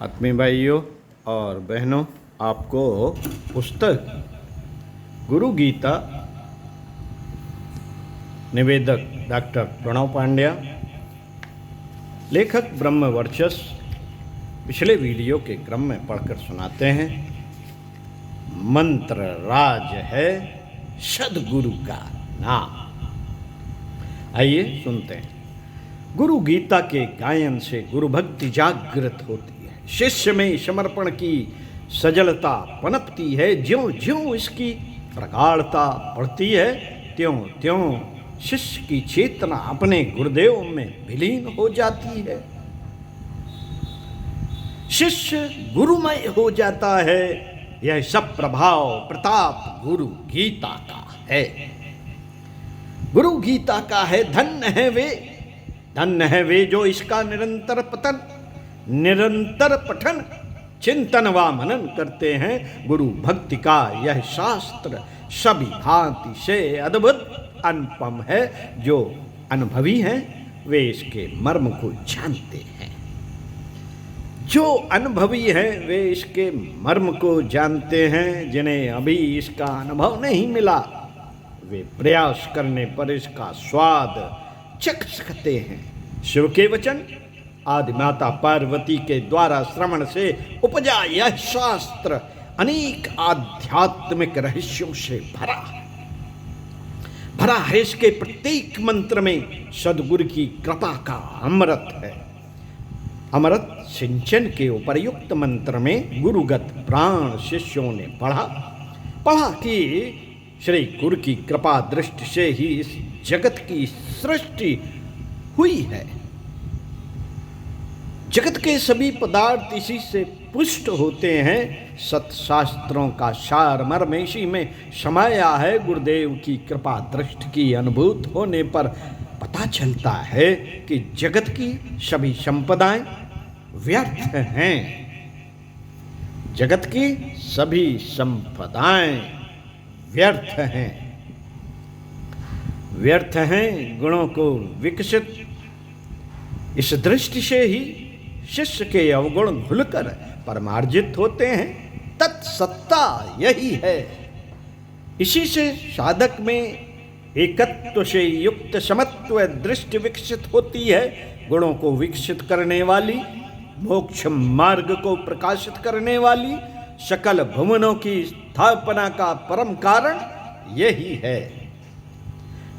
आत्मीय भाइयों और बहनों, आपको पुस्तक गुरु गीता निवेदक डॉक्टर प्रणव पांड्या, लेखक ब्रह्म वर्चस्व पिछले वीडियो के क्रम में पढ़कर सुनाते हैं। मंत्र राज है सद्गुरु का नाम। आइए सुनते हैं। गुरु गीता के गायन से गुरु भक्ति जागृत होती है, शिष्य में समर्पण की सजलता पनपती है। ज्यों ज्यों इसकी प्रगाढ़ता बढ़ती है, त्यों त्यों शिष्य की चेतना अपने गुरुदेव में विलीन हो जाती है। शिष्य गुरुमय हो जाता है। यह सब प्रभाव प्रताप गुरु गीता का है। गुरु गीता का है। धन्य है वे जो इसका निरंतर पठन चिंतन व मनन करते हैं। गुरु भक्ति का यह शास्त्र सभी भांति से अद्भुत अनुपम है। जो अनुभवी हैं वे इसके मर्म को जानते हैं। जो अनुभवी हैं वे इसके मर्म को जानते हैं। जिन्हें अभी इसका अनुभव नहीं मिला, वे प्रयास करने पर इसका स्वाद चख सकते हैं। शिव के वचन आदि माता पार्वती के द्वारा श्रवण से उपजा यह शास्त्र अनेक आध्यात्मिक रहस्यों से भरा है। इसके प्रत्येक मंत्र में सद्गुरु की कृपा का अमृत है। अमृत सिंचन के उपर्युक्त मंत्र में गुरुगत प्राण शिष्यों ने पढ़ा कि श्री गुरु की कृपा दृष्टि से ही इस जगत की सृष्टि हुई है। जगत के सभी पदार्थ इसी से पुष्ट होते हैं। सत्शास्त्रों का सार मर्म इसी में समाया है। गुरुदेव की कृपा दृष्टि की अनुभूत होने पर पता चलता है कि जगत की सभी संपदाएं व्यर्थ हैं। जगत की सभी संपदाएं व्यर्थ हैं। गुणों को विकसित इस दृष्टि से ही शिष्य के अवगुण भूलकर परमार्जित होते हैं। तत्सत्ता यही है। इसी से साधक में एकत्व से युक्त समत्व दृष्टि विकसित होती है। गुणों को विकसित करने वाली, मोक्ष मार्ग को प्रकाशित करने वाली, सकल भुवनों की स्थापना का परम कारण यही है।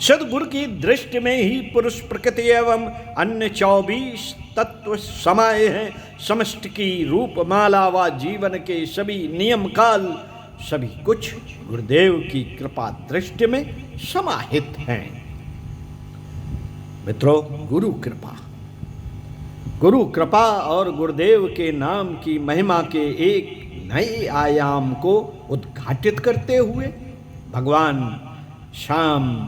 सद्गुरु की दृष्टि में ही पुरुष प्रकृति एवं अन्य 24 तत्व समाये हैं। समष्टि की रूप माला व जीवन के सभी नियम काल सभी कुछ गुरुदेव की कृपा दृष्टि में समाहित हैं। मित्रों, गुरु कृपा और गुरुदेव के नाम की महिमा के एक नए आयाम को उद्घाटित करते हुए भगवान शाम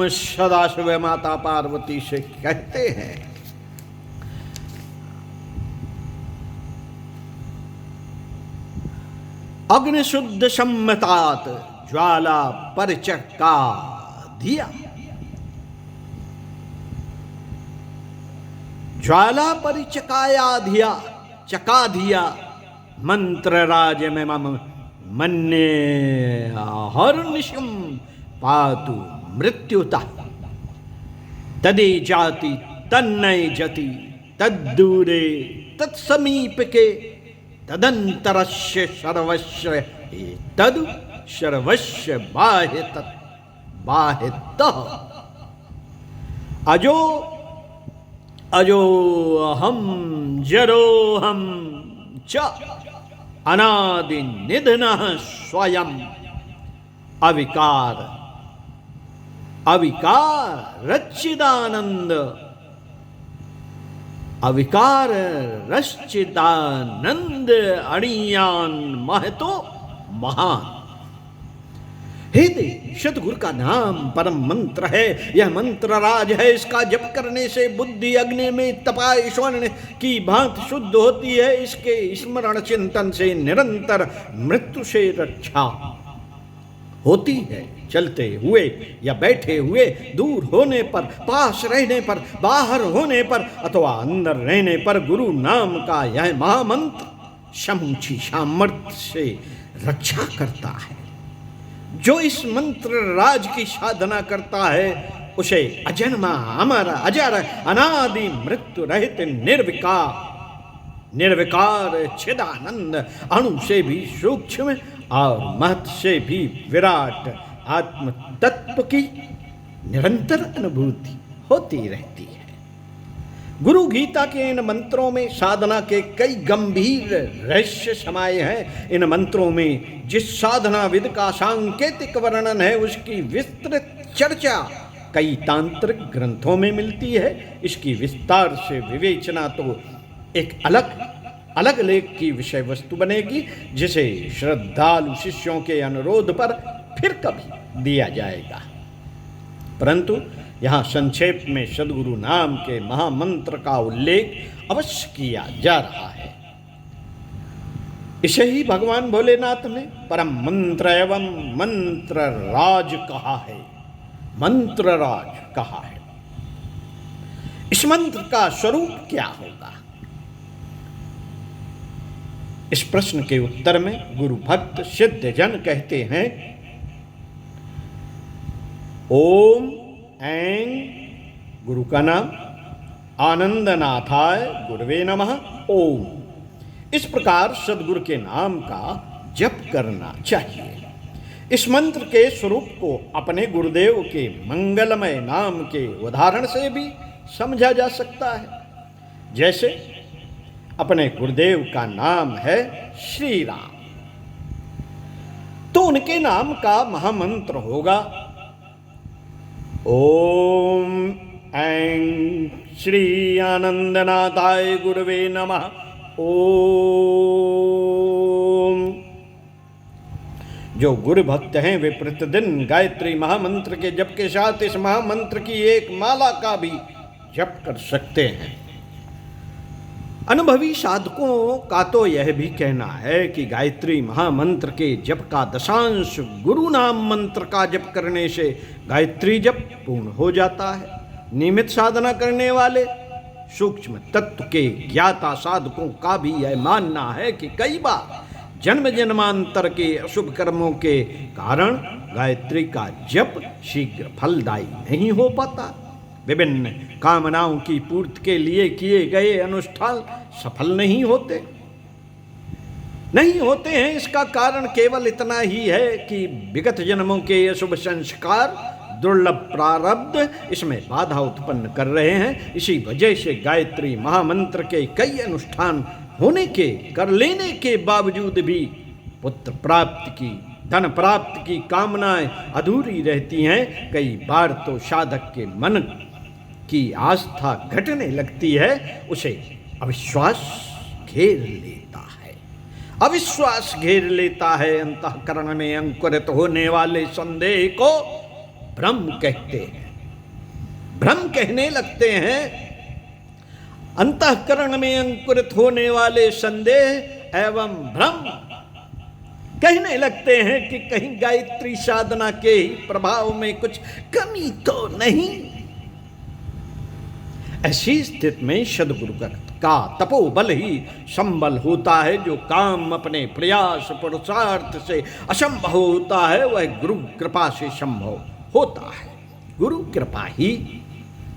सदाशिव माता पार्वती से कहते हैं, अग्निशुद्ध सम्मतात ज्वाला परिचका दिया। ज्वाला चका दिया मंत्र राज में मम मन्ये हर्निशम पातु मृत्युता। तदे जाति तन्नय जति तद्दूरे तत्समीप के तदंतरस्य सर्वस्य तद सर्वस्य बाह्यतः। अजो अहम जरोहम च अनादि निधनः स्वयं अविकार रश्चिदानंद अणियान महतो महान। हे देव, सद्गुरु का नाम परम मंत्र है। यह मंत्र राज है। इसका जप करने से बुद्धि अग्नि में तपाए स्वर्ण की भांति शुद्ध होती है। इसके स्मरण चिंतन से निरंतर मृत्यु से रक्षा होती है चलते हुए या बैठे हुए, दूर होने पर, पास रहने पर, बाहर होने पर अथवा अंदर रहने पर गुरु नाम का यह महामंत्र समूची सामर्थ्य से रक्षा करता है। जो इस मंत्र राज की साधना करता है उसे अजन्मा, अमर, अजर, अनादि, मृत्यु रहित, निर्विकार चिदानंद, अणु से भी सूक्ष्म और महत से भी विराट आत्म तत्व की निरंतर अनुभूति होती रहती है। गुरु गीता के इन मंत्रों में साधना के कई गंभीर रहस्य समाये हैं। इन मंत्रों में जिस साधना विद का सांकेतिक वर्णन है उसकी विस्तृत चर्चा कई तांत्रिक ग्रंथों में मिलती है। इसकी विस्तार से विवेचना तो एक अलग लेख की विषय वस्तु बनेगी, जिसे श्रद्धालु शिष्यों के अनुरोध पर फिर कभी दिया जाएगा। परंतु यहाँ संक्षेप में सद्गुरु नाम के महामंत्र का उल्लेख अवश्य किया जा रहा है। इसे ही भगवान भोलेनाथ ने परम मंत्र एवं मंत्र राज कहा है। मंत्र राज कहा है। इस मंत्र का स्वरूप क्या होगा? इस प्रश्न के उत्तर में गुरु भक्त सिद्ध जन कहते हैं, ओम ऐं, गुरु का नाम, आनंदनाथाय गुरवे नमः, ओम। इस प्रकार सद्गुरु के नाम का जप करना चाहिए। इस मंत्र के स्वरूप को अपने गुरुदेव के मंगलमय नाम के उदाहरण से भी समझा जा सकता है। जैसे अपने गुरुदेव का नाम है श्री राम, तो उनके नाम का महामंत्र होगा ओम ऐं श्री आनंदनाथाय गुरवे नमः, ओम। जो गुरु भक्त हैं वे प्रतिदिन गायत्री महामंत्र के जप के साथ इस महामंत्र की एक माला का भी जप कर सकते हैं। अनुभवी साधकों का तो यह भी कहना है कि गायत्री महामंत्र के जप का दशांश गुरु नाम मंत्र का जप करने से गायत्री जप पूर्ण हो जाता है। नियमित साधना करने वाले सूक्ष्म तत्व के ज्ञाता साधकों का भी यह मानना है कि कई बार जन्म जन्मांतर के अशुभ कर्मों के कारण गायत्री का जप शीघ्र फलदायी नहीं हो पाता। विभिन्न कामनाओं की पूर्ति के लिए किए गए अनुष्ठान सफल नहीं होते हैं। इसका कारण केवल इतना ही है कि विगत जन्मों के अशुभ संस्कार, दुर्लभ प्रारब्ध इसमें बाधा उत्पन्न कर रहे हैं। इसी वजह से गायत्री महामंत्र के कई अनुष्ठान कर लेने के बावजूद भी पुत्र प्राप्ति की, धन प्राप्ति की कामनाएं अधूरी रहती हैं। कई बार तो साधक के मन की आस्था घटने लगती है, उसे अविश्वास घेर लेता है। अंतःकरण में अंकुरित होने वाले संदेह को भ्रम कहते हैं। भ्रम कहने लगते हैं। अंतःकरण में अंकुरित होने वाले संदेह एवं भ्रम कहने लगते हैं कि कहीं गायत्री साधना के ही प्रभाव में कुछ कमी तो नहीं। ऐसी स्थिति में सद्गुरु का तपोबल ही संबल होता है। जो काम अपने प्रयास पुरुषार्थ से असंभव होता है वह गुरु कृपा से संभव होता है। गुरु कृपा ही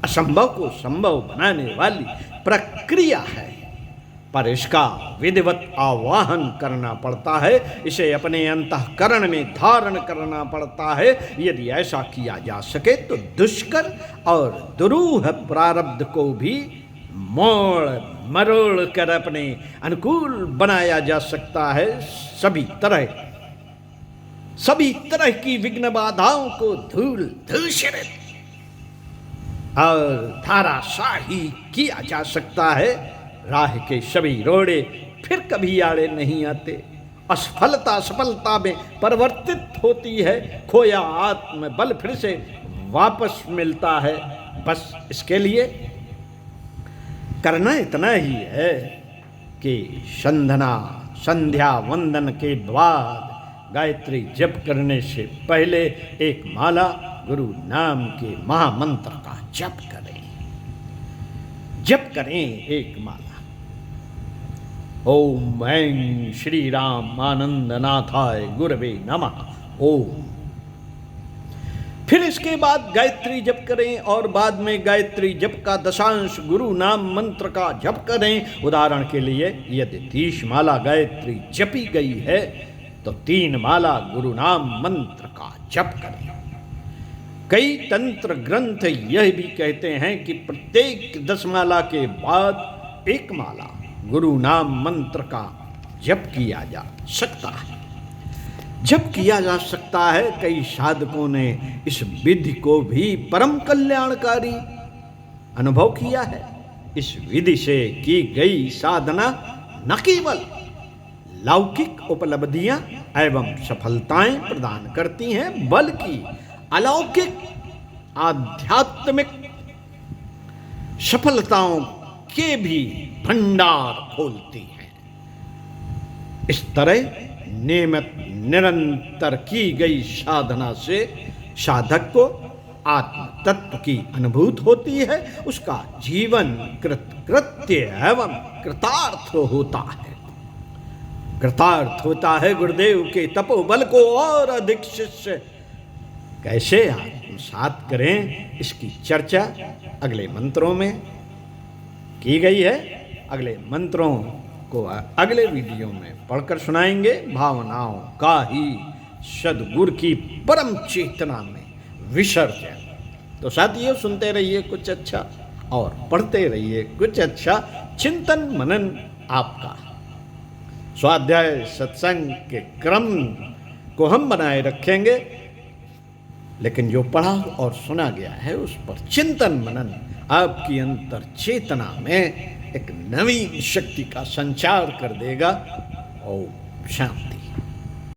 असंभव को संभव बनाने वाली प्रक्रिया है, पर इसका विधिवत आवाहन करना पड़ता है। इसे अपने अंतःकरण में धारण करना पड़ता है। यदि ऐसा किया जा सके तो दुष्कर और दुरूह प्रारब्ध को भी मोड़ मरोड़ कर अपने अनुकूल बनाया जा सकता है। सभी तरह की विघ्न बाधाओं को धूल धूसरित और धाराशाही किया जा सकता है। राह के सभी रोड़े फिर कभी आड़े नहीं आते। असफलता सफलता में परिवर्तित होती है। खोया आत्मबल फिर से वापस मिलता है। बस इसके लिए करना इतना ही है कि संध्या वंदन के बाद गायत्री जप करने से पहले एक माला गुरु नाम के महामंत्र का जप करें। जप करें एक माला, ओम ऐं श्री राम आनंदनाथाय गुरवे नमः ओम। फिर इसके बाद गायत्री जप करें और बाद में गायत्री जप का दशांश गुरु नाम मंत्र का जप करें। उदाहरण के लिए यदि 30 माला गायत्री जपी गई है तो 3 माला गुरु नाम मंत्र का जप करें। कई तंत्र ग्रंथ यह भी कहते हैं कि प्रत्येक 10 माला के बाद 1 माला गुरु नाम मंत्र का जप किया जा सकता है। जप किया जा सकता है। कई साधकों ने इस विधि को भी परम कल्याणकारी अनुभव किया है। इस विधि से की गई साधना न केवल लौकिक उपलब्धियां एवं सफलताएं प्रदान करती हैं, बल्कि अलौकिक आध्यात्मिक सफलताओं के भी भंडार खोलती हैं। इस तरह नियमित निरंतर की गई साधना से साधक को आत्म तत्व की अनुभूति होती है, उसका जीवन कृत्य एवं कृतार्थ होता है। कृतार्थ होता है। गुरुदेव के तपोबल को और अधिक शिष्य कैसे आत्मसात करें, इसकी चर्चा अगले मंत्रों में की गई है। अगले मंत्रों को अगले वीडियो में पढ़कर सुनाएंगे। भावनाओं का ही सद्गुरु की परम चेतना में विसर्जन। तो साथियों, सुनते रहिए कुछ अच्छा और पढ़ते रहिए कुछ अच्छा। चिंतन मनन आपका स्वाध्याय सत्संग के क्रम को हम बनाए रखेंगे, लेकिन जो पढ़ा और सुना गया है उस पर चिंतन मनन आपकी अंतर चेतना में एक नवीन शक्ति का संचार कर देगा। ओम शांति।